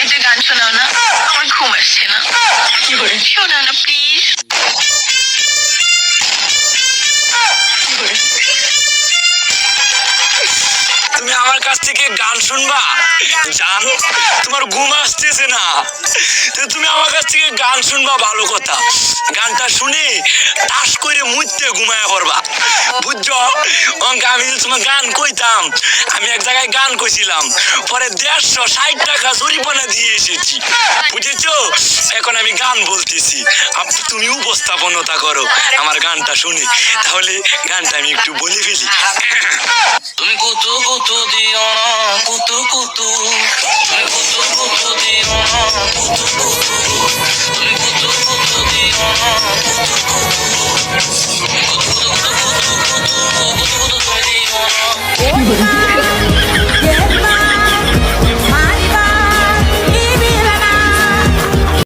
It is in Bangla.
একটা গান শোনাও না, আমার ঘুম আসছে না। শোনাও না প্লিজ। তুমি আমার কাছ থেকে গান শুনবা? জান, তোমার ঘুম আসতেছে না, তুমি আমার কাছ থেকে গান শুনবা, ভালো কথা। গানটা শুনে টাস করে মুইতে ঘুমায়া করবা, বুঝছো? আমি তোমার গান কইতাম, আমি এক জায়গায় গান কইছিলাম, পরে 160 টাকা জরিমানা দিয়ে এসেছি, বুঝেছো? এখন আমি গান বলতেছি, তুমি উপস্থাপনতা করো আমার গানটা শুনে। তাহলে গানটা আমি একটু বলে ফেলি। তুমি কুতু কুতু দিও না, কুতু কুতু, তুমি কুতু